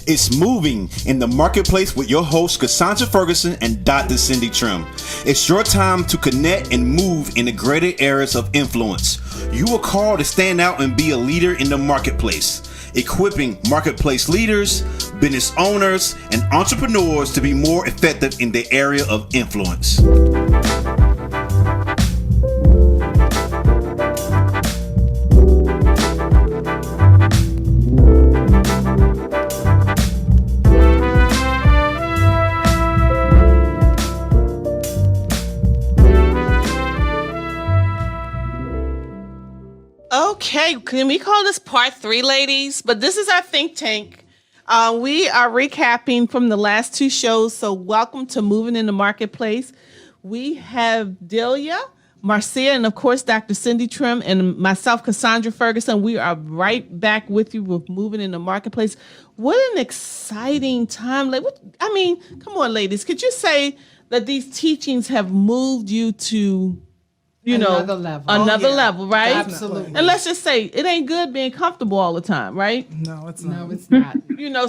It's moving in the marketplace with your host Cassandra Ferguson and Dr. Cindy Trim. It's your time to connect and move in the greater areas of influence. You are called to stand out and be a leader in the marketplace, equipping marketplace leaders, business owners, and entrepreneurs to be more effective in the area of influence. Okay, can we call this part 3, ladies? But this is our think tank. We are recapping from the last 2 shows, so welcome to Moving in the Marketplace. We have Delia, Marcia, and of course, Dr. Cindy Trim, and myself, Cassandra Ferguson. We are right back with you with Moving in the Marketplace. What an exciting time. Come on, ladies. Could you say that these teachings have moved you to... another level, right? Absolutely. And let's just say it ain't good being comfortable all the time, right? No, it's not. No, it's not.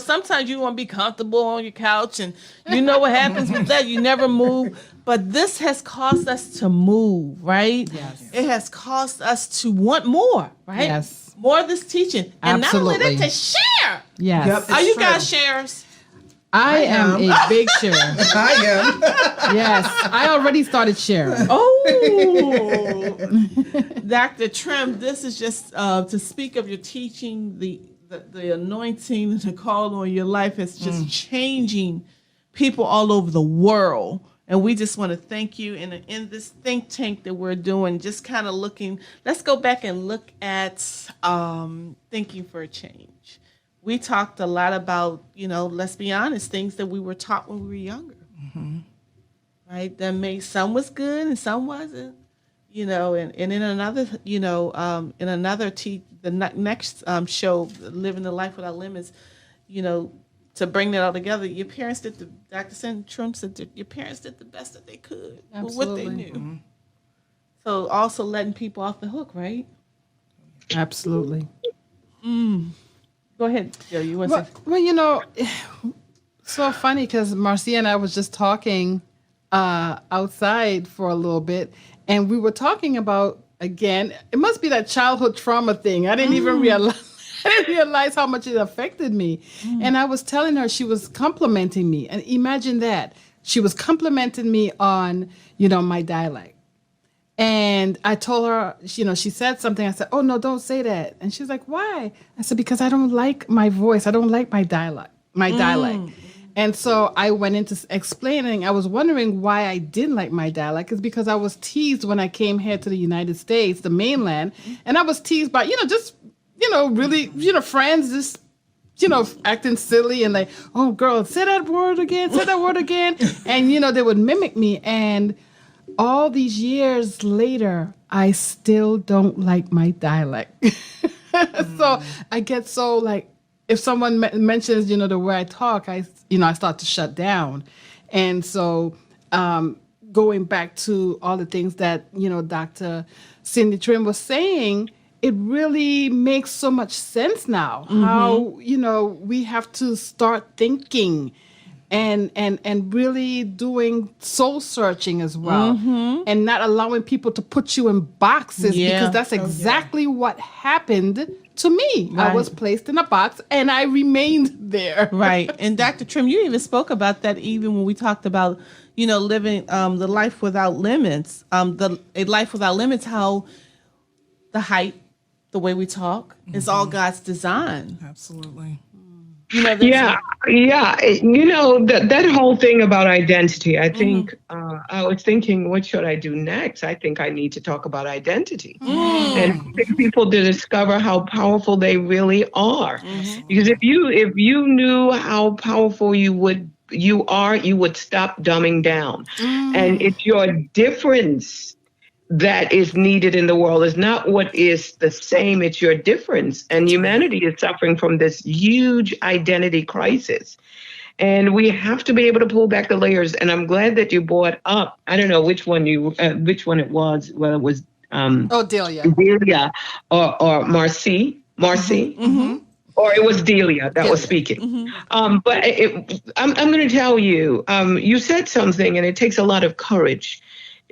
Sometimes you want to be comfortable on your couch, and you know what happens with that. You never move. But this has caused us to move, right? Yes. It has caused us to want more, right? Yes. More of this teaching. And Absolutely. not only that, to share. Yes. Yep, Are you true. guys sharers? I am a big sharer. I am. Yes. I already started sharing. Oh, Dr. Trim, this is just to speak of your teaching, the anointing, the call on your life is just changing people all over the world. And we just want to thank you. And in this think tank that we're doing, just kind of looking, let's go back and look at thinking for a change. We talked a lot about, let's be honest, things that we were taught when we were younger. Mm-hmm. Right? That made some was good and some wasn't. And in another, the next show, Living the Life Without Limits, to bring that all together, your parents did Dr. Cindy Trim said that your parents did the best that they could with what they knew. Mm-hmm. So also letting people off the hook, right? Absolutely. Go ahead, Joe. You want to say? Well, so funny because Marcia and I was just talking outside for a little bit, and we were talking about, again, it must be that childhood trauma thing. I didn't even realize how much it affected me. And I was telling her, she was complimenting me. And imagine that. She was complimenting me on, my dialect. And I told her, she said something. I said, oh, no, don't say that. And she's like, why? I said, because I don't like my voice. I don't like my dialect. And so I went into explaining. I was wondering why I didn't like my dialect. It's because I was teased when I came here to the United States, the mainland. And I was teased by, really, friends just, acting silly and like, oh, girl, say that word again. And, they would mimic me. And all these years later, I still don't like my dialect. So I get so like, if someone mentions, the way I talk, I start to shut down. And so going back to all the things that, Dr. Cindy Trim was saying, it really makes so much sense now how, we have to start thinking and really doing soul searching as well, and not allowing people to put you in boxes, because that's exactly what happened to me. Right. I was placed in a box and I remained there. Right. And Dr. Trim, you even spoke about that even when we talked about, living the life without limits, a life without limits, how the height, the way we talk, is all God's design. Absolutely. That whole thing about identity, I think I was thinking, what should I do next? I think I need to talk about identity and get people to discover how powerful they really are. Because if you knew how powerful you are, you would stop dumbing down. And it's your difference that is needed in the world. Is not what is the same, it's your difference. And humanity is suffering from this huge identity crisis. And we have to be able to pull back the layers. And I'm glad that you brought up, I don't know which one it was, whether it was Delia. Delia or Marcy. or it was Delia that was speaking. But I'm going to tell you, you said something, and it takes a lot of courage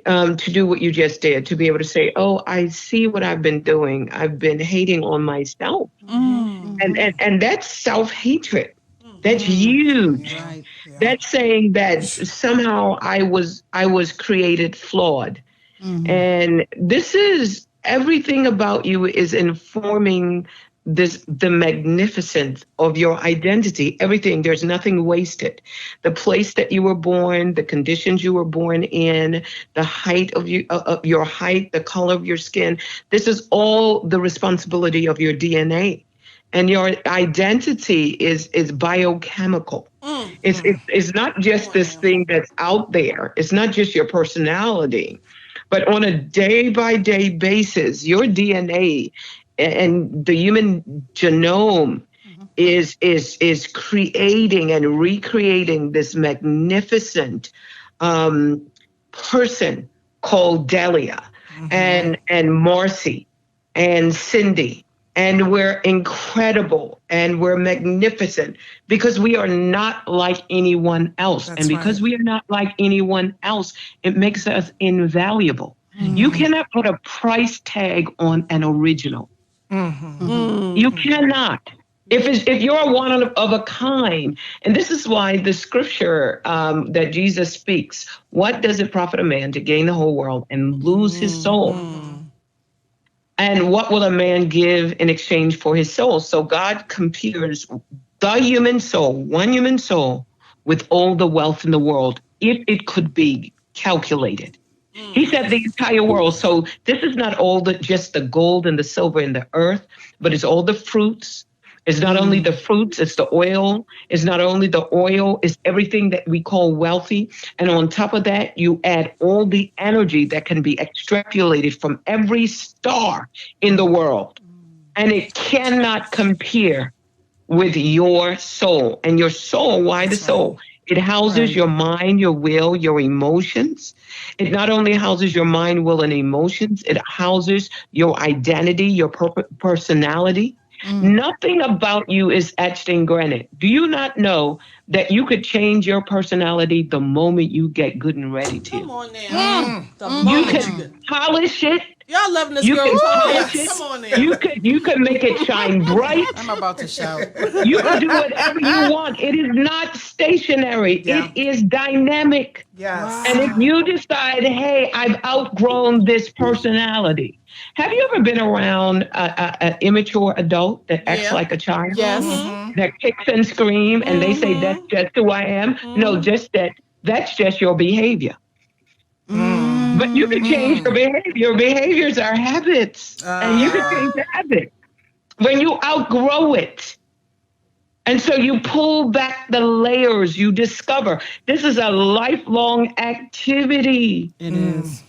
to do what you just did, to be able to say, oh, I see what I've been doing. I've been hating on myself. And that's self-hatred. That's huge. Right. That's saying that somehow I was created flawed. And this is everything about you is informing the magnificence of your identity. Everything. There's nothing wasted. The place that you were born, the conditions you were born in, the height of your height, the color of your skin. This is all the responsibility of your DNA. And your identity is biochemical. It's not just this thing that's out there. It's not just your personality, but on a day-by-day basis, your DNA and the human genome is creating and recreating this magnificent person called Delia and Marcy and Cindy. And we're incredible and we're magnificent because we are not like anyone else. And because we are not like anyone else, it makes us invaluable. You cannot put a price tag on an original. You cannot. If you're one of a kind, and this is why the scripture that Jesus speaks, what does it profit a man to gain the whole world and lose his soul? And what will a man give in exchange for his soul? So God compares the human soul, one human soul, with all the wealth in the world, if it could be calculated. He said the entire world. So this is not just the gold and the silver and the earth, but it's all the fruits. It's not only the fruits, it's the oil. It's not only the oil, it's everything that we call wealthy. And on top of that, you add all the energy that can be extrapolated from every star in the world. And it cannot compare with your soul. And your soul, why the soul? It houses your mind, your will, your emotions. It not only houses your mind, will, and emotions, it houses your identity, your personality. Nothing about you is etched in granite. Do you not know that you could change your personality the moment you get good and ready to? Come on now. You can polish it. Y'all loving this You girl can talk. polish it. Come on now. You can make it shine bright. I'm about to shout. You can do whatever you want. It is not stationary. Yeah. It is dynamic. Yes. And if you decide, hey, I've outgrown this personality. Have you ever been around an immature adult that acts like a child? Yes. That kicks and screams and they say, that's just who I am? No, just that's just your behavior. But you can change your behavior. Your behaviors are habits. And you can change the habit when you outgrow it. And so you pull back the layers, you discover this is a lifelong activity. It is.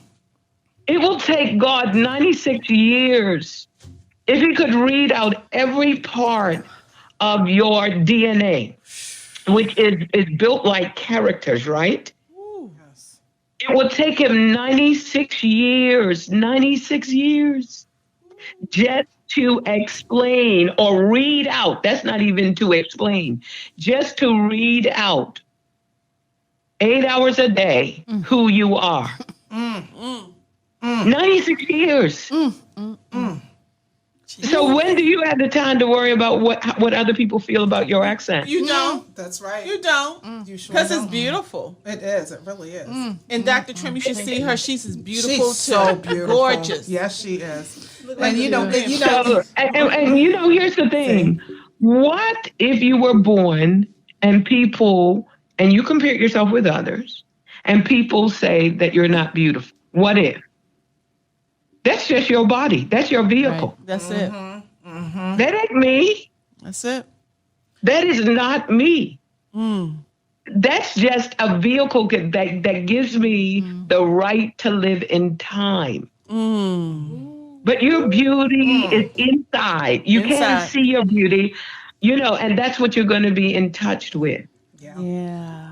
It will take God 96 years if he could read out every part of your DNA, which is built like characters, right? Yes. It will take him 96 years just to explain or read out. That's not even to explain, just to read out 8 hours a day who you are. 96 years. So when do you have the time to worry about what other people feel about your accent? You don't. That's right. You don't. You sure Because it's don't. beautiful. It is. It really is. And Dr. Trim, you should see her. She's as beautiful She's so too. beautiful. Gorgeous. Yes, she is. like And you know, the- And you know, here's the thing. What if you were born and people, and you compare yourself with others, and people say that you're not beautiful? What if? That's just your body. That's your vehicle. Right. That's it. That ain't me. That's it. That is not me. That's just a vehicle that gives me the right to live in time. But your beauty is inside. You Inside. can't see your beauty, and that's what you're going to be in touch with. Yeah. Yeah.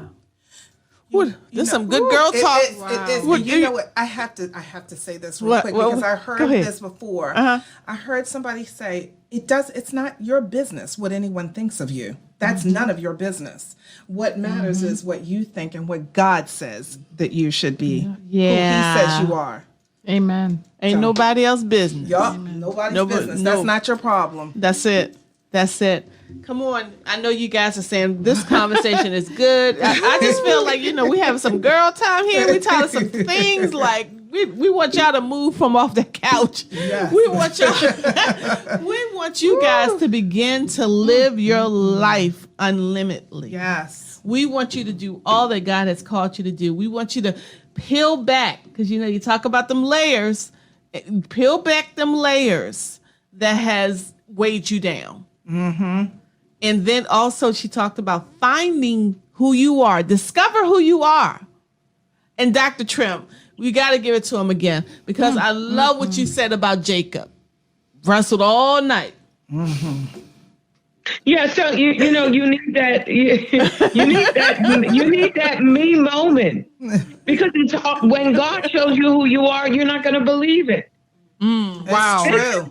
There's some good girl talk. It is. What, And you know what? I have to say this real What- quick what- because I go heard ahead. this before. Uh-huh. I heard somebody say it's not your business what anyone thinks of you. That's none of your business. What matters is what you think and what God says that you should be. Who He says you are. Amen. Ain't nobody else business. Yup. Nobody's Nobody- business. no. That's not your problem. That's it. That's it. Come on. I know you guys are saying this conversation is good. I just feel like, we have some girl time here. We talking some things like we want y'all to move from off the couch. Yes. We want you guys to begin to live your life unlimitedly. Yes. We want you to do all that God has called you to do. We want you to peel back, because you talk about them layers. Peel back them layers that has weighed you down. Mm-hmm. And then also she talked about finding who you are. Discover who you are. And Dr. Trim, we got to give it to him again, because I love what you said about Jacob. Wrestled all night. Yeah, so you need that you need that me moment, because it's when God shows you who you are, you're not going to believe it. Wow. True.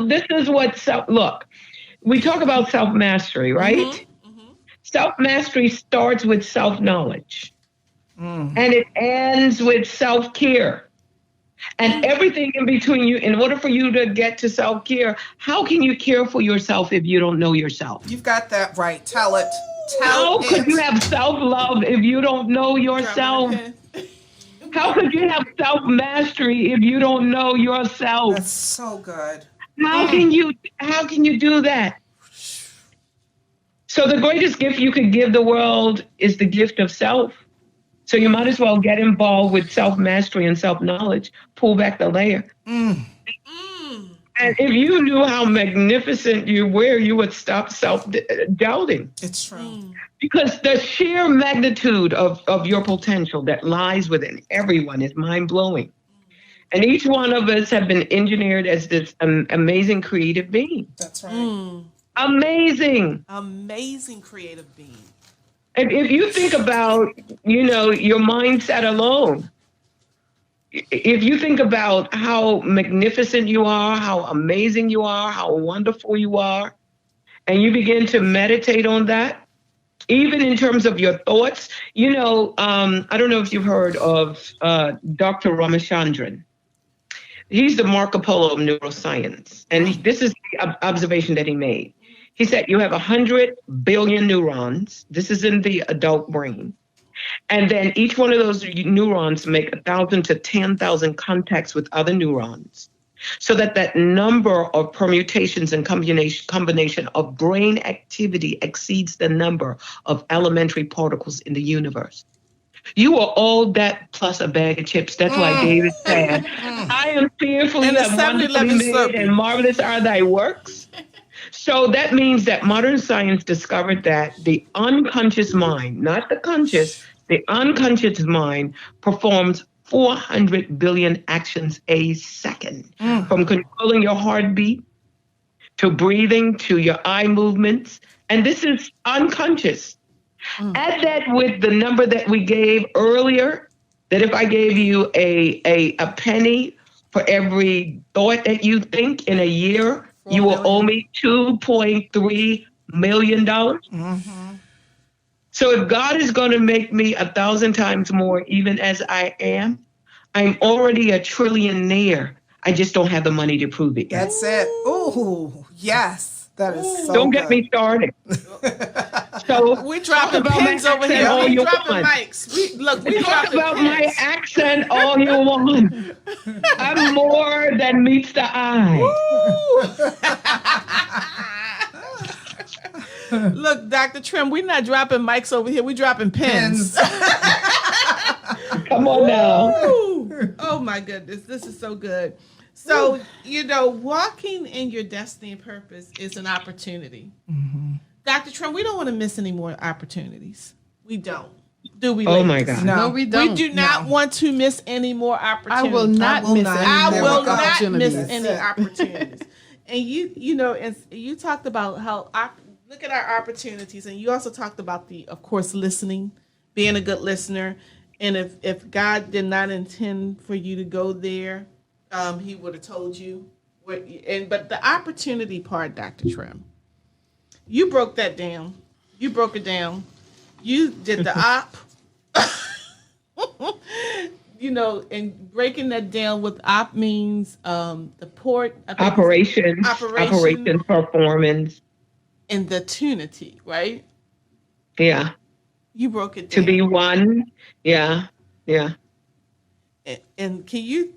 This is what look. We talk about self-mastery, right? Self-mastery starts with self-knowledge, and it ends with self-care. And everything in between you, in order for you to get to self-care, how can you care for yourself if you don't know yourself? You've got that right. Tell it. How could you have self-love if you don't know yourself? How could you have self-mastery if you don't know yourself? That's so good. How can you do that? So the greatest gift you could give the world is the gift of self. So you might as well get involved with self-mastery and self-knowledge, pull back the layer. And if you knew how magnificent you were, you would stop self-doubting. It's true. Because the sheer magnitude of your potential that lies within everyone is mind-blowing. And each one of us have been engineered as this amazing creative being. That's right. Amazing. Amazing creative being. If you think about, your mindset alone, if you think about how magnificent you are, how amazing you are, how wonderful you are, and you begin to meditate on that, even in terms of your thoughts, I don't know if you've heard of Dr. Ramachandran. He's the Marco Polo of neuroscience. And this is the observation that he made. He said you have 100 billion neurons. This is in the adult brain. And then each one of those neurons make 1,000 to 10,000 contacts with other neurons. So that number of permutations and combination of brain activity exceeds the number of elementary particles in the universe. You are all that plus a bag of chips. That's why David said, I am fearfully And and wonderfully made, and marvelous are thy works. So that means that modern science discovered that the unconscious mind, not the conscious, the unconscious mind performs 400 billion actions a second, from controlling your heartbeat to breathing to your eye movements. And this is unconscious. Add that with the number that we gave earlier, that if I gave you a penny for every thought that you think in a year, you will owe me $2.3 million. So if God is going to make me 1,000 times more, even as I am, I'm already a trillionaire. I just don't have the money to prove it yet. That's it. Ooh, yes. That is so Don't good. get me started. So We dropping talk about pins my over here. accent all We you dropping want. mics. We Talk dropping about pins. my accent all you want. I'm more than meets the eye. Look, Dr. Trim, we're not dropping mics over here. We dropping pins. Come on now. Ooh. Oh my goodness, this is so good. So, walking in your destiny and purpose is an opportunity. Dr. Trim, we don't want to miss any more opportunities. We don't. Do we? Oh my ladies? God. No, we don't. We do not want to miss any more I opportunities. will not will miss not. any I more will not opportunities. miss any opportunities. And you talked about how look at our opportunities, and you also talked about of course, listening, being a good listener. And if God did not intend for you to go there, he would have told you. But the opportunity part, Dr. Trim, you broke that down. You broke it down. You did the op. And breaking that down, what op means, the port. Operations, performance. And the tunity, right? Yeah. You broke it To down. be one. Yeah. Yeah. And can you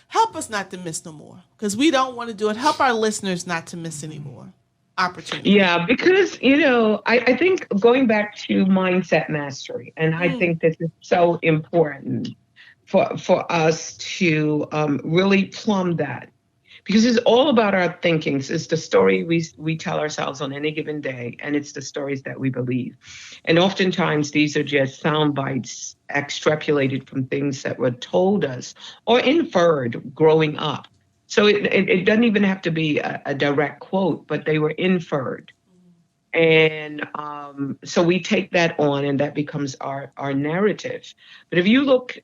help us not to miss no more? Because we don't want to do it. Help our listeners not to miss any more opportunity. Yeah, because, I think going back to mindset mastery, and I think this is so important for us to really plumb that. Because it's all about our thinking. It's the story we tell ourselves on any given day, and it's the stories that we believe. And oftentimes these are just sound bites extrapolated from things that were told us or inferred growing up. So it doesn't even have to be a direct quote, but they were inferred. And so we take that on, and that becomes our narrative. But if you look,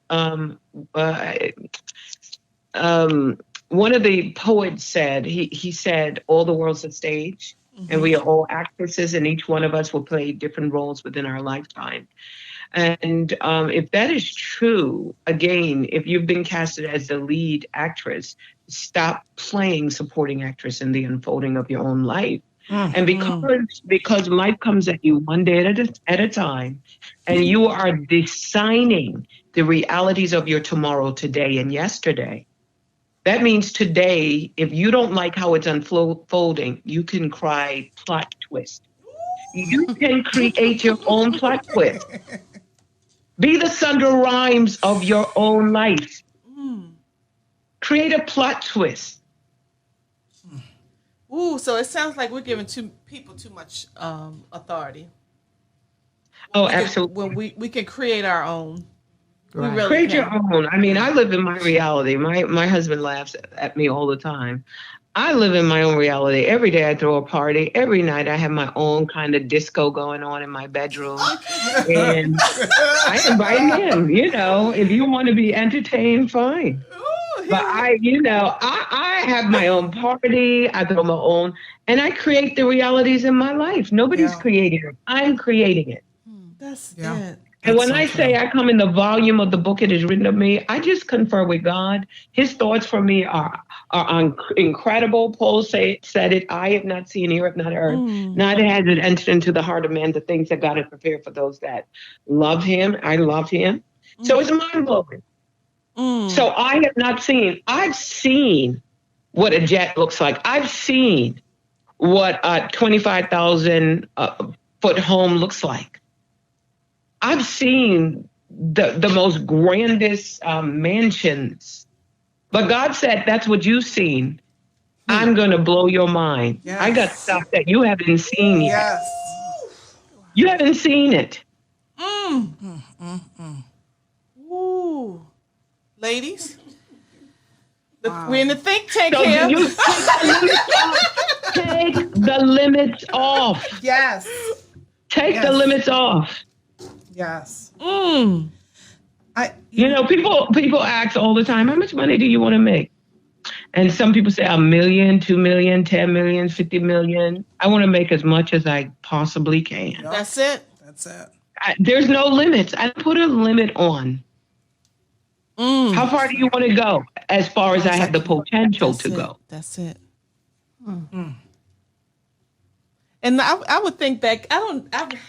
one of the poets said, he said, all the world's a stage, and we are all actresses, and each one of us will play different roles within our lifetime. And if that is true, again, if you've been casted as the lead actress, stop playing supporting actress in the unfolding of your own life. And because life comes at you one day at a time, and you are designing the realities of your tomorrow, today, and yesterday. That means today, if you don't like how it's unfolding, you can cry plot twist. You can create your own plot twist. Be the Sundar Rhimes of your own life. Create a plot twist. Ooh, so it sounds like we're giving people too much authority. Absolutely. When we can create our own. Right. Really Create your own. I mean, I live in my reality. My husband laughs at me all the time. I live in my own reality. Every day I throw a party. Every night I have my own kind of disco going on in my bedroom. And I invite him, if you want to be entertained, fine. But I have my own party. I throw my own, and I create the realities in my life. Nobody's creating it. I'm creating it. That's it. And when I say I come in the volume of the book it is written of me, I just confer with God. His thoughts for me are incredible. Paul said it, I have not seen, ear have not heard, neither has it entered into the heart of man the things that God has prepared for those that love him. I love him. So it's mind-blowing. So I have not seen, I've seen what a jet looks like. I've seen what a 25,000 foot home looks like. I've seen the most grandest mansions. But God said, that's what you've seen. I'm going to blow your mind. Yes. I got stuff that you haven't seen yet. Yes. You haven't seen it. Ooh. Ladies, we're in the think tank So here. you take the limits off. Yes. Take the limits off. Yes. People ask all the time, how much money do you want to make? And some people say $1 million, $2 million, 10 million, 50 million. I want to make as much as I possibly can. Yep. That's it. There's no limits. I put a limit on. How far do you want to go? As far as I have the potential to go. That's it. And I would think back. I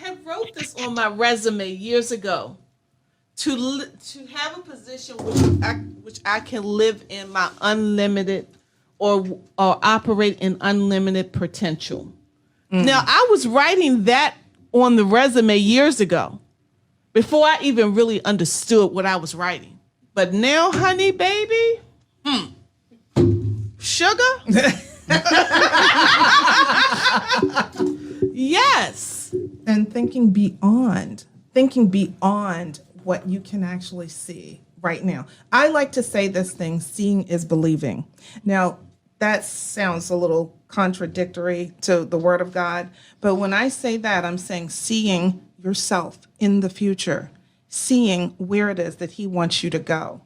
have wrote this on my resume years ago. To have a position which I can live in my unlimited or operate in unlimited potential. Now I was writing that on the resume years ago, before I even really understood what I was writing. But now, honey, baby, sugar. Yes. And thinking beyond what you can actually see right now. I like to say this thing, seeing is believing. Now, that sounds a little contradictory to the word of God, but when I say that, I'm saying seeing yourself in the future, seeing where it is that he wants you to go.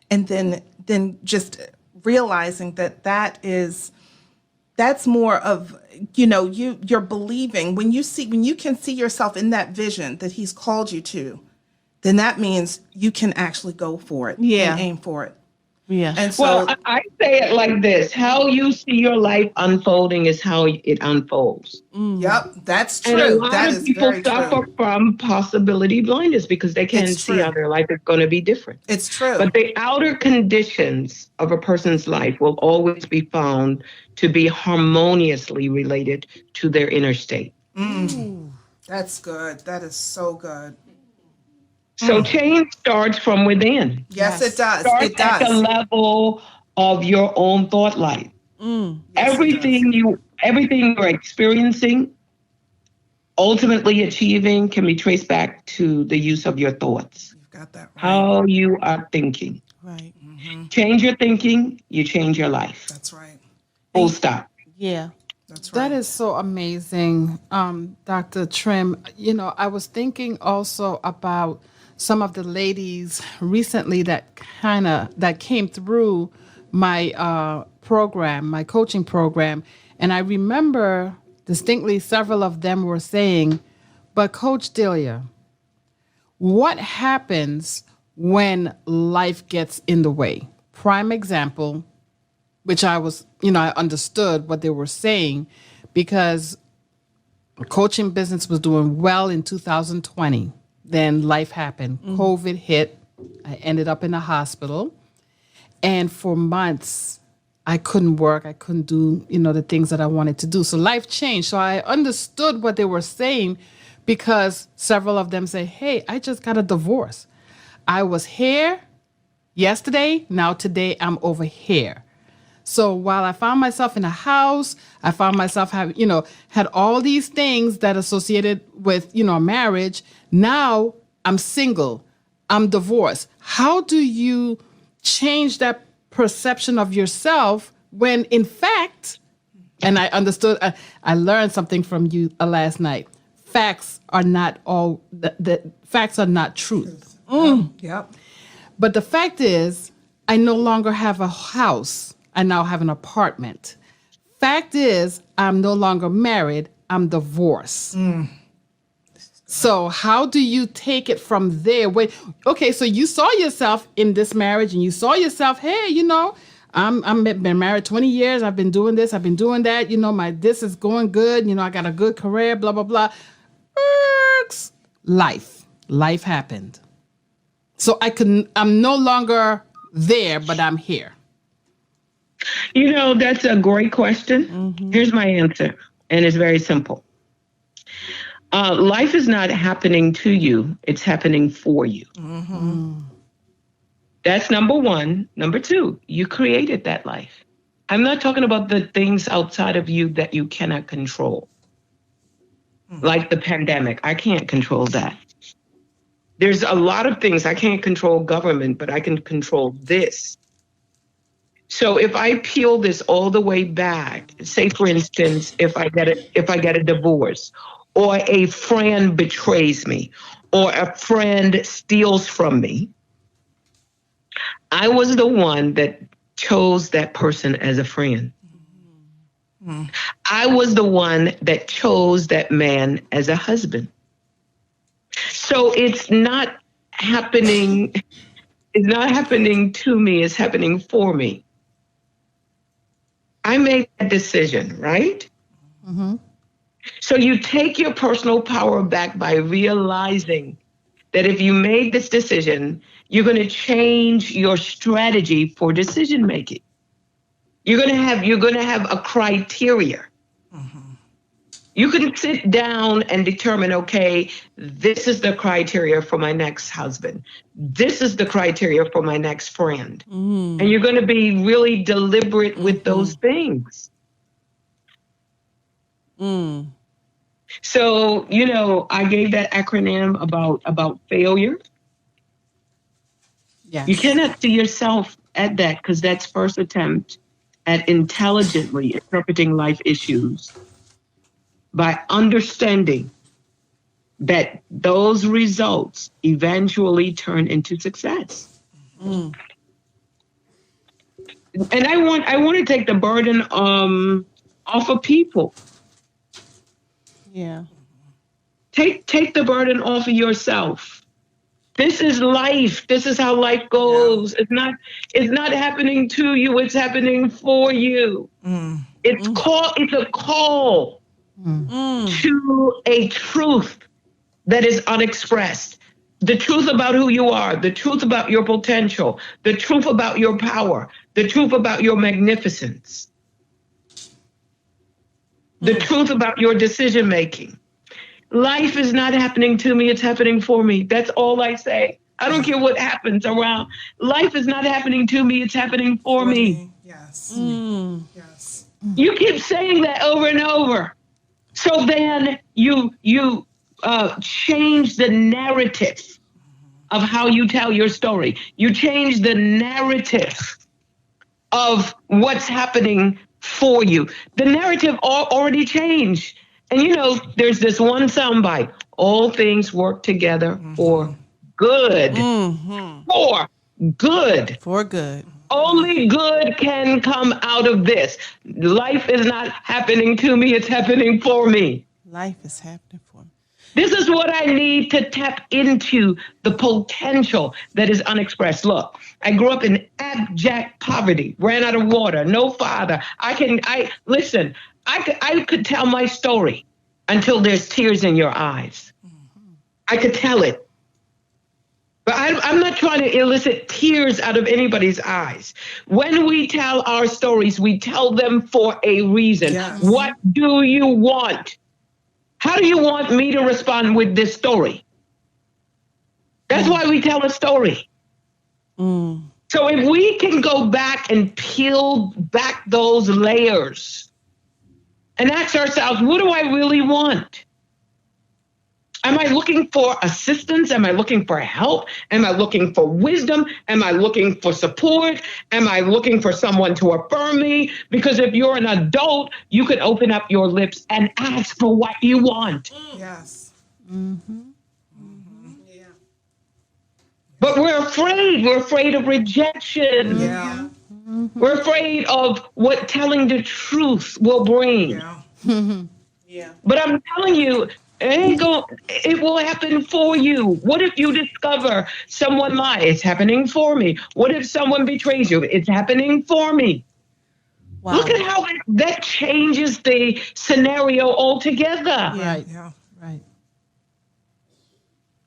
And then just realizing that's more of, you're believing when you can see yourself in that vision that he's called you to, then that means you can actually go for it and aim for it. Yeah. And so, Well, I say it like this: how you see your life unfolding is how it unfolds. yep, that's And a true. lot That of is people very suffer true. from possibility blindness because they can't It's see true. how their life is going to be different. It's true. But the outer conditions of a person's life will always be found to be harmoniously related to their inner state. That's good. That is so good. So change starts from within. Yes, it does. Starts It at the does. level of your own thought life. Yes, it Everything you're experiencing, ultimately achieving, can be traced back to the use of your thoughts. You've got that right. How you are thinking. Right. Change your thinking, you change your life. That's right. Full stop. Yeah. That's right. That is so amazing, Dr. Trim. I was thinking also about some of the ladies recently that came through my program, my coaching program, and I remember distinctly several of them were saying, "But Coach Delia, what happens when life gets in the way?" Prime example, which I was, I understood what they were saying because the coaching business was doing well in 2020. Then life happened. COVID hit. I ended up in the hospital. And for months, I couldn't work. I couldn't do, the things that I wanted to do. So life changed. So I understood what they were saying because several of them say, "Hey, I just got a divorce. I was here yesterday. Now today I'm over here." So while I found myself in a house, I found myself had all these things that associated with, a marriage. Now I'm single. I'm divorced. How do you change that perception of yourself when in fact, and I understood, I learned something from you last night. Facts are not all, the facts are not truth. Yep. But the fact is, I no longer have a house. I now have an apartment. Fact is, I'm no longer married. I'm divorced. So how do you take it from there? Wait, okay, so you saw yourself in this marriage and you saw yourself, hey, I'm been married 20 years. I've been doing this. I've been doing that. This is going good. I got a good career, blah, blah, blah. Life happened. So I'm no longer there, but I'm here. That's a great question. Here's my answer, and it's very simple. Life is not happening to you, it's happening for you. That's number one. Number two, you created that life. I'm not talking about the things outside of you that you cannot control. Like the pandemic, I can't control that. There's a lot of things I can't control government, but I can control this. So if I peel this all the way back, say for instance, if I get a divorce, or a friend betrays me, or a friend steals from me, I was the one that chose that person as a friend. I was the one that chose that man as a husband. So it's not happening to me, it's happening for me. I made that decision, right? So you take your personal power back by realizing that if you made this decision, you're going to change your strategy for decision making. You're going to have a criteria. You can sit down and determine, okay, this is the criteria for my next husband. This is the criteria for my next friend. And you're going to be really deliberate with those things. So, I gave that acronym about failure. Yes. You cannot see yourself at that because that's first attempt at intelligently interpreting life issues by understanding that those results eventually turn into success. And I want to take the burden off of people. Yeah. Take the burden off of yourself. This is life. This is how life goes. Yeah. It's not happening to you. It's happening for you. It's a call to a truth that is unexpressed. The truth about who you are, the truth about your potential, the truth about your power, the truth about your magnificence, the truth about your decision making. Life is not happening to me, it's happening for me. That's all I say. I don't care what happens around. Life is not happening to me, it's happening for me. Yes. Yes. You keep saying that over and over. So then you change the narrative of how you tell your story. You change the narrative of what's happening for you. The narrative already changed. And there's this one soundbite. All things work together for good. For good. For good. Only good can come out of this. Life is not happening to me, it's happening for me. Life is happening for me. This is what I need to tap into, the potential that is unexpressed. Look, I grew up in abject poverty, ran out of water, no father. I could tell my story until there's tears in your eyes. I could tell it. But I'm not trying to elicit tears out of anybody's eyes. When we tell our stories, we tell them for a reason. Yes. What do you want? How do you want me to respond with this story? That's why we tell a story. So if we can go back and peel back those layers and ask ourselves, what do I really want? Am I looking for assistance? Am I looking for help? Am I looking for wisdom? Am I looking for support? Am I looking for someone to affirm me? Because if you're an adult, you could open up your lips and ask for what you want. Yes. Yeah. But we're afraid. We're afraid of rejection. Yeah. We're afraid of what telling the truth will bring. Yeah. Yeah. But I'm telling you, it will happen for you. What if you discover someone lies? It's happening for me. What if someone betrays you? It's happening for me. Wow. Look at how that changes the scenario altogether. Right. Yeah. Right.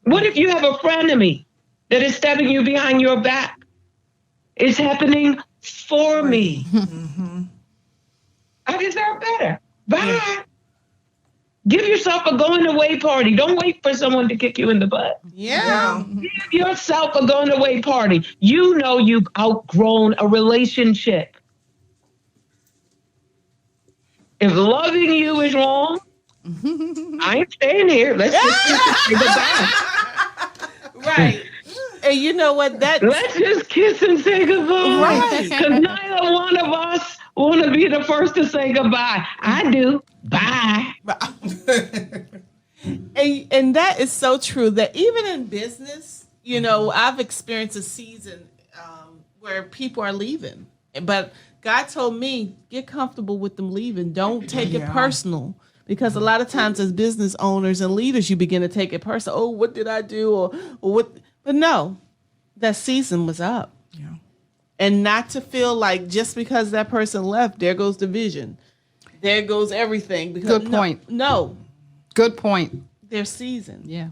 What if you have a frenemy that is stabbing you behind your back? It's happening for me. I deserve better. Bye. Yeah. Give yourself a going away party. Don't wait for someone to kick you in the butt. Yeah. Give yourself a going away party. You know you've outgrown a relationship. If loving you is wrong, I ain't staying here. Let's just say goodbye. Right. And you know what? Let's just kiss and say goodbye. Right. Because neither one of us want to be the first to say goodbye. I do. Bye. And that is so true that even in business, I've experienced a season where people are leaving. But God told me, get comfortable with them leaving. Don't take it personal. Because a lot of times as business owners and leaders, you begin to take it personal. Oh, what did I do? Or what? But no, that season was up. Yeah. And not to feel like just because that person left, there goes the vision. There goes everything. Because Good point. No. Good point. Their season. Yeah.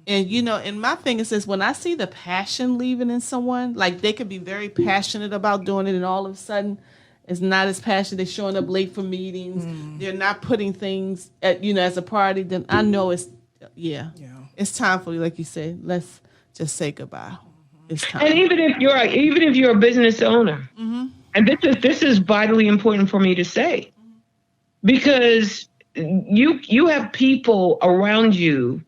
And and my thing is this, when I see the passion leaving in someone, like they could be very passionate about doing it and all of a sudden it's not as passionate. They're showing up late for meetings. They're not putting things as a priority. Then I know it's time for you, like you said, let's just say goodbye. It's time. And even if you're a business owner, and this is vitally important for me to say, because you have people around you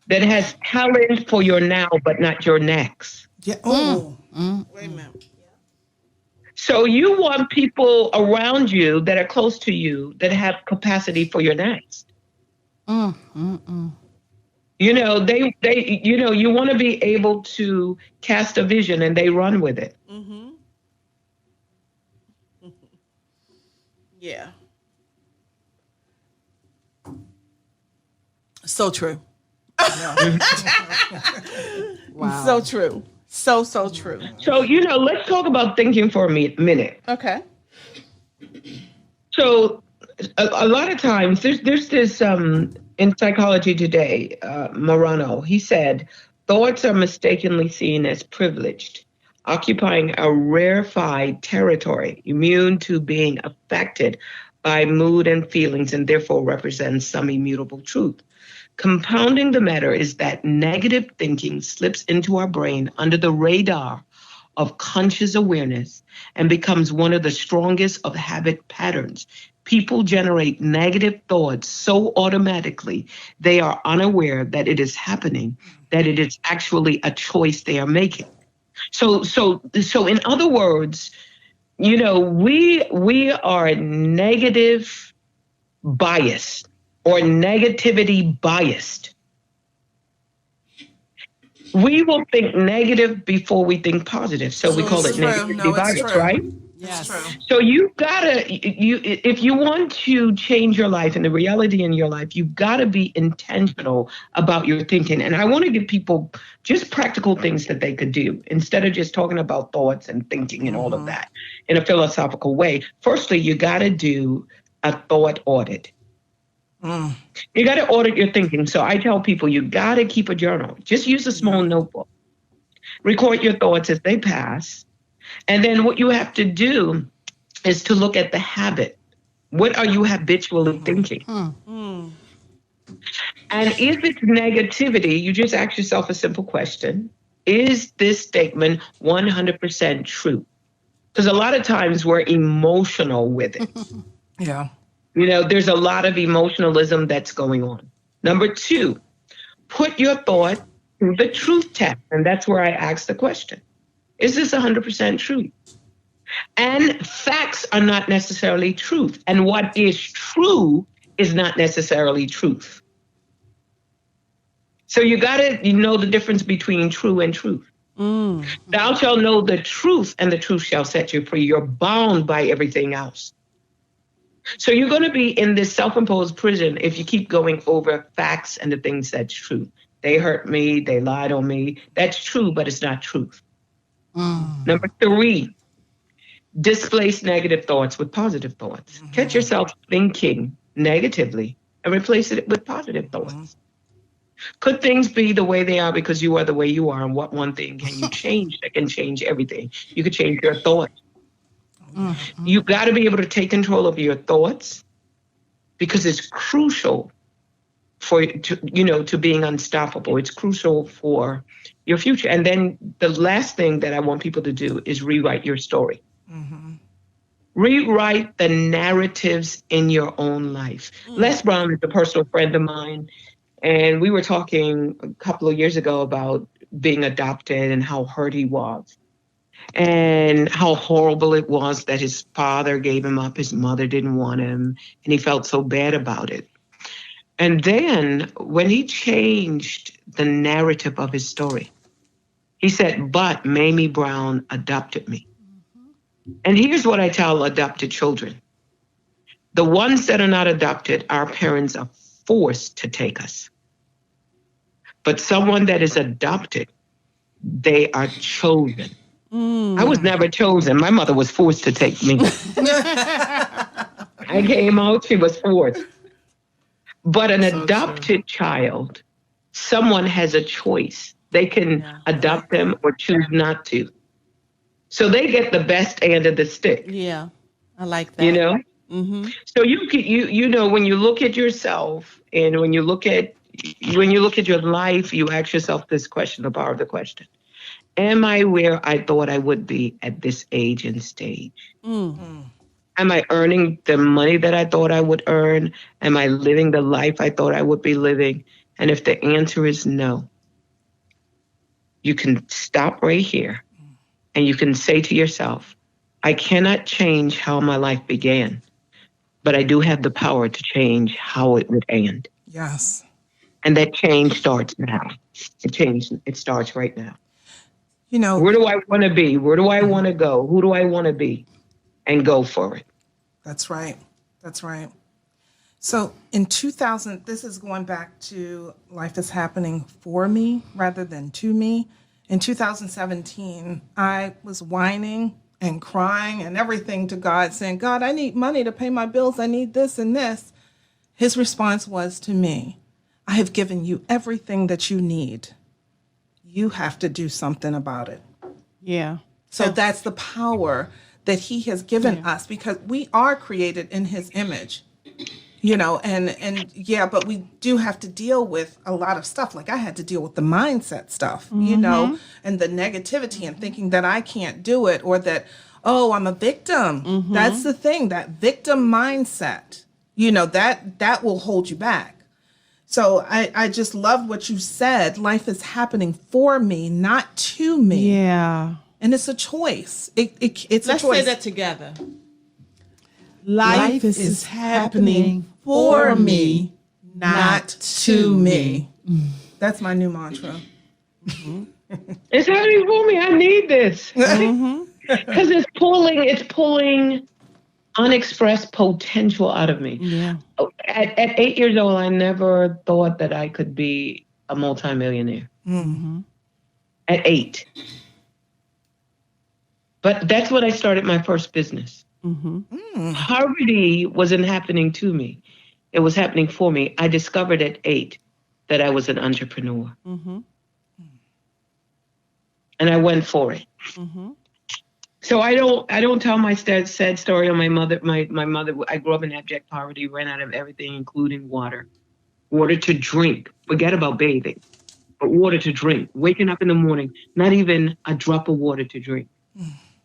that has talent for your now, but not your next. Yeah. Oh. Wait a minute. So you want people around you that are close to you that have capacity for your next. You want to be able to cast a vision and they run with it. Mm-hmm. Yeah. So true. Wow. So true. So true. So, let's talk about thinking for a minute. Okay. So a lot of times there's this in Psychology Today, Morano, he said, thoughts are mistakenly seen as privileged, occupying a rarefied territory, immune to being affected by mood and feelings, and therefore represents some immutable truth. Compounding the matter is that negative thinking slips into our brain under the radar of conscious awareness and becomes one of the strongest of habit patterns. People generate negative thoughts so automatically they are unaware that it is happening, that it is actually a choice they are making. So in other words, we are negative biased or negativity biased. We will think negative before we think positive. So we call it negativity bias, right? Yes. So you gotta, if you want to change your life and the reality in your life, you've got to be intentional about your thinking. And I want to give people just practical things that they could do instead of just talking about thoughts and thinking and all of that in a philosophical way. Firstly, you got to do a thought audit. You got to audit your thinking. So I tell people you got to keep a journal. Just use a small notebook. Record your thoughts as they pass. And then what you have to do is to look at the habit. What are you habitually thinking? And if it's negativity, you just ask yourself a simple question. Is this statement 100% true? Because a lot of times we're emotional with it. Yeah. There's a lot of emotionalism that's going on. Number 2, put your thought through the truth test. And that's where I ask the question. Is this 100% true? And facts are not necessarily truth. And what is true is not necessarily truth. So you got to know the difference between true and truth. Thou shalt know the truth, and the truth shall set you free. You're bound by everything else. So you're going to be in this self-imposed prison if you keep going over facts and the things that's true. They hurt me. They lied on me. That's true, but it's not truth. Number 3, displace negative thoughts with positive thoughts. Catch yourself thinking negatively and replace it with positive thoughts. Could things be the way they are because you are the way you are? And what one thing can you change that can change everything? You could change your thoughts. You got to be able to take control of your thoughts because it's crucial to being unstoppable. It's crucial for your future. And then the last thing that I want people to do is rewrite your story. Rewrite the narratives in your own life. Les Brown is a personal friend of mine, and we were talking a couple of years ago about being adopted and how hurt he was and how horrible it was that his father gave him up, his mother didn't want him, and he felt so bad about it. And then when he changed the narrative of his story, he said, but Mamie Brown adopted me. And here's what I tell adopted children. The ones that are not adopted, our parents are forced to take us. But someone that is adopted, they are chosen. I was never chosen. My mother was forced to take me. I came out, she was forced. But an adopted child, someone has a choice. They can adopt them or choose not to. So they get the best end of the stick. Yeah, I like that. So when you look at yourself and when you look at your life, you ask yourself this question, the power of the question. Am I where I thought I would be at this age and stage? Am I earning the money that I thought I would earn? Am I living the life I thought I would be living? And if the answer is no, you can stop right here and you can say to yourself, I cannot change how my life began, but I do have the power to change how it would end. Yes. And that change starts now. It starts right now. You know, Where do I want to be? Where do I want to go? Who do I want to be? And go for it. that's right. That's right. So in 2000, this is going back to life is happening for me rather than to me. In 2017, I was whining and crying and everything to God, saying, God, I need money to pay my bills. I need this and this. His response was to me, I have given you everything that you need. You have to do something about it. Yeah. So that's the power that he has given us, because we are created in his image, you know, and yeah, but we do have to deal with a lot of stuff. Like I had to deal with the mindset stuff, you know, and the negativity and thinking that I can't do it, or that, oh, I'm a victim. That's the thing, that victim mindset, you know, that will hold you back. So I just love what you said. Life is happening for me, not to me. Yeah. And it's a choice. It's Let's a choice. say that together. Life is happening for me, not to me. That's my new mantra. It's happening for me. I need this. Because it's pulling unexpressed potential out of me. Yeah. At 8 years old, I never thought that I could be a multimillionaire. At 8. But that's when I started my first business. Poverty wasn't happening to me. It was happening for me. I discovered at 8 that I was an entrepreneur. And I went for it. So I don't tell my sad story on my mother. My mother, I grew up in abject poverty, ran out of everything, including water. Water to drink. Forget about bathing. But water to drink. Waking up in the morning, not even a drop of water to drink.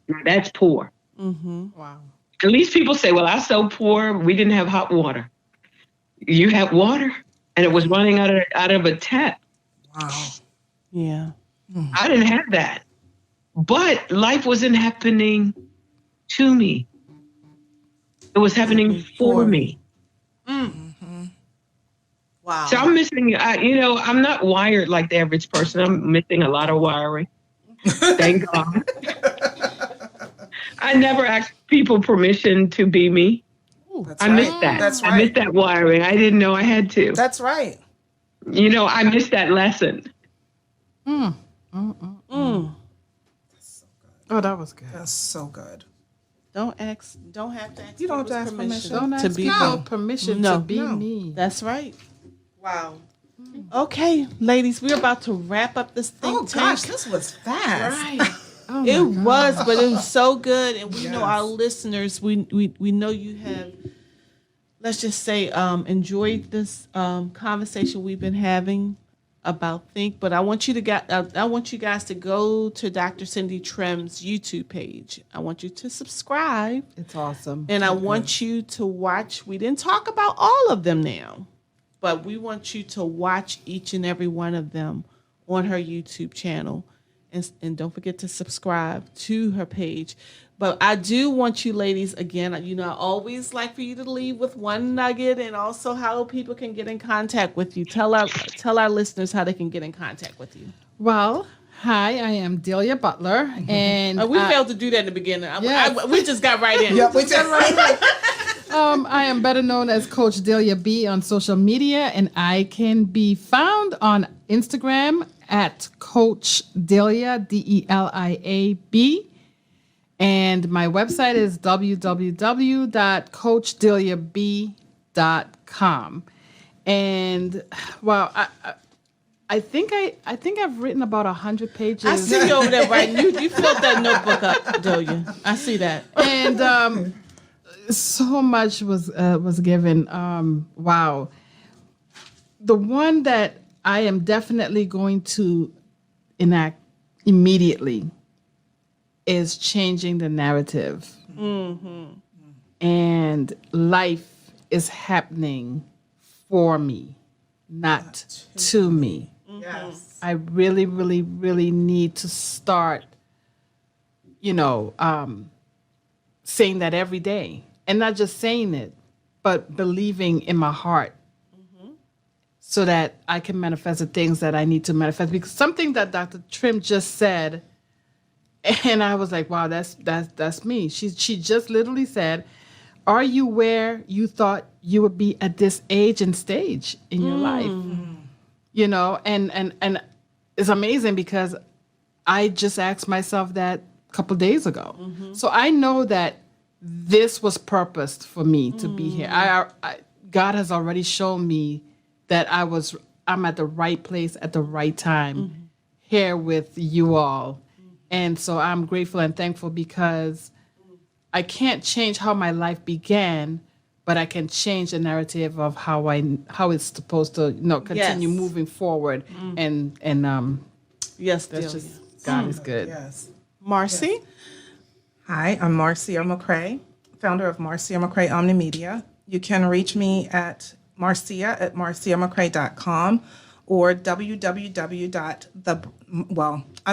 Now that's poor. Wow. At least people say, well, I'm so poor, we didn't have hot water. You had water, and it was running out of a tap. Wow. Yeah. I didn't have that. But life wasn't happening to me. It was happening for me. Wow. So I'm missing, I'm not wired like the average person. I'm missing a lot of wiring. Thank God. I never asked people permission to be me. That's I right. missed that. That's I missed right. that wiring. I didn't know I had to. That's right. I missed that lesson. Oh, that was good. That's so good. Don't have to ask. You don't have to people's ask permission. Don't ask to be people me. permission No. to be No. me. That's right. Wow. Okay, ladies, we're about to wrap up this thing. Oh gosh, this was fast. Right. Oh It my God. was, but it was so good, and we know Yes. our listeners. We know you have. Let's just say enjoyed this conversation we've been having about Think. But I want you guys to go to Dr. Cindy Trim's YouTube page. I want you to subscribe, It's awesome. and I want you to watch. We didn't talk about all of them now, but we want you to watch each and every one of them on her YouTube channel. And don't forget to subscribe to her page. But I do want you ladies, again, I always like for you to leave with one nugget, and also how people can get in contact with you. Tell our listeners how they can get in contact with you. Well, hi, I am Delia Butler, and We failed to do that in the beginning. Yes. We just got right in. Yep, we did right. I am better known as Coach Delia B on social media, and I can be found on Instagram at Coach Delia, DELIAB. And my website is www.coachdeliab.com. And wow, I think I've written about 100 pages. I see you over there writing. You filled that notebook up, Delia. I see that. And so much was given. Wow. The one that I am definitely going to enact immediately is changing the narrative. And life is happening for me, not to me. Yes. I really, really, really need to start, saying that every day. And not just saying it, but believing in my heart. so that I can manifest the things that I need to manifest. Because something that Dr. Trim just said, and I was like, wow, that's me. She just literally said, are you where you thought you would be at this age and stage in your life? You know, and it's amazing because I just asked myself that a couple days ago. So I know that this was purposed for me to be here. God has already shown me that I'm at the right place at the right time here with you all. And so I'm grateful and thankful because I can't change how my life began, but I can change the narrative of how it's supposed to, continue Yes. moving forward. And Yes, that's Delia. just God is good. Yes. Marcy? Hi, I'm Marcia McCrae, founder of Marcia McCrae Omnimedia. You can reach me at marcia@marciamccrae.com or I'm going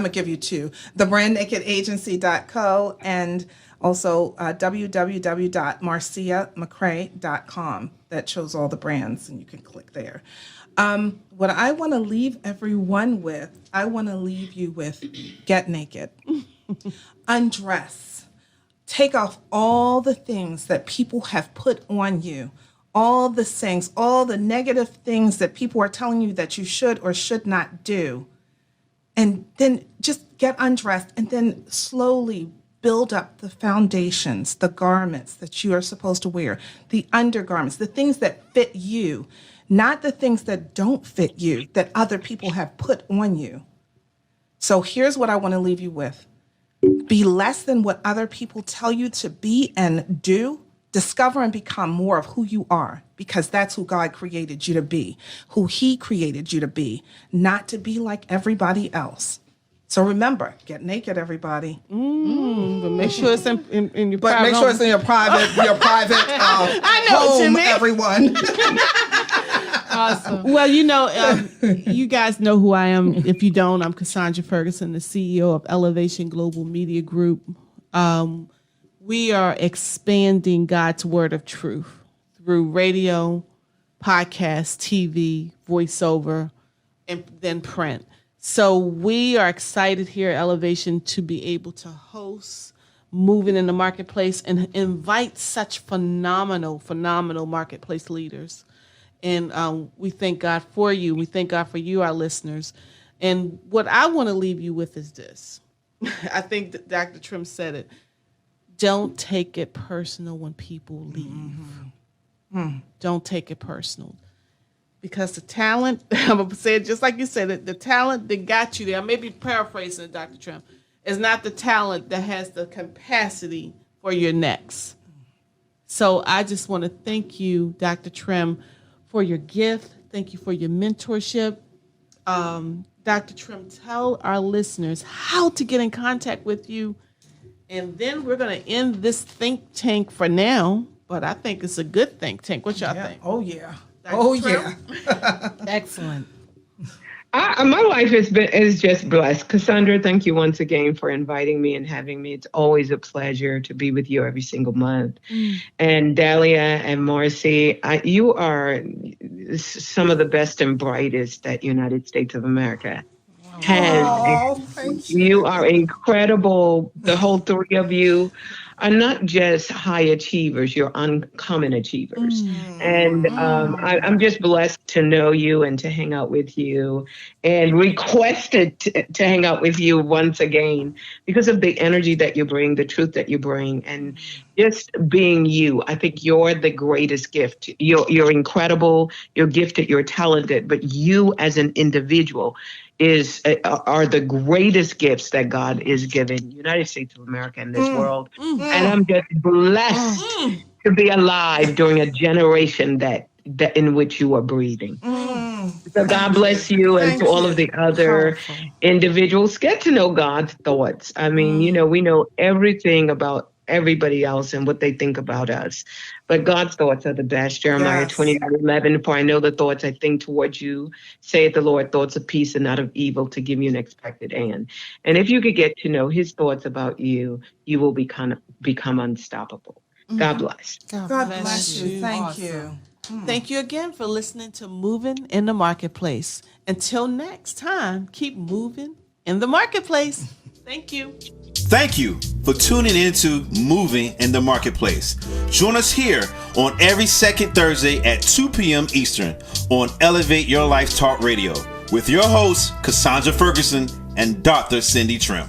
to give you two, thebrandnakedagency.co and also www.marciamccrae.com. That shows all the brands, and you can click there. What I want to leave everyone with, I want to leave you with get naked, undress, take off all the things that people have put on you, all the things, all the negative things that people are telling you that you should or should not do. And then just get undressed and then slowly build up the foundations, the garments that you are supposed to wear, the undergarments, the things that fit you, not the things that don't fit you, that other people have put on you. So here's what I want to leave you with. Be less than what other people tell you to be and do. Discover and become more of who you are, because that's who God created you to be, who He created you to be, not to be like everybody else. So remember, get naked, everybody. But make sure it's in your But private make sure it's in your private, I know what you home, mean. everyone. Awesome. Well, you guys know who I am. If you don't, I'm Cassandra Ferguson, the CEO of Elevation Global Media Group. We are expanding God's word of truth through radio, podcast, TV, voiceover, and then print. So we are excited here at Elevation to be able to host Moving in the Marketplace and invite such phenomenal marketplace leaders. And we thank God for you. We thank God for you, our listeners. And what I want to leave you with is this. I think that Dr. Trim said it. Don't take it personal when people leave. Don't take it personal. Because the talent, I'm going to say it just like you said, the talent that got you there, I may be paraphrasing it, Dr. Trim, is not the talent that has the capacity for your next. So I just want to thank you, Dr. Trim, for your gift. Thank you for your mentorship. Dr. Trim, tell our listeners how to get in contact with you. And then we're going to end this think tank for now, but I think it's a good think tank. What y'all think? Oh, yeah. Dr. Oh, Trim? yeah. Excellent. My life is just blessed. Cassandra, thank you once again for inviting me and having me. It's always a pleasure to be with you every single month. And Dahlia and Marcy, you are some of the best and brightest that United States of America has. Oh, thank you. You are incredible. The whole three of you are not just high achievers, you're uncommon achievers. And I'm just blessed to know you and to hang out with you, and requested to hang out with you once again because of the energy that you bring, the truth that you bring, and just being you. I think you're the greatest gift. You're incredible, you're gifted, you're talented, but you as an individual are the greatest gifts that God is giving United States of America and this world. And I'm just blessed to be alive during a generation that in which you are breathing. So God bless you, and to all of the other individuals. Get to know God's thoughts. I mean, we know everything about everybody else and what they think about us, but God's thoughts are the best. Jeremiah 29:11, for I know the thoughts I think towards you, saith the Lord, thoughts of peace and not of evil, to give you an expected end. And if you could get to know his thoughts about you, you will become unstoppable. God bless. God bless you. Thank you. Thank you again for listening to Moving in the Marketplace. Until next time, keep moving in the marketplace. Thank you. Thank you for tuning into Moving in the Marketplace. Join us here on every second Thursday at 2 p.m. Eastern on Elevate Your Life Talk Radio with your hosts, Cassandra Ferguson and Dr. Cindy Trim.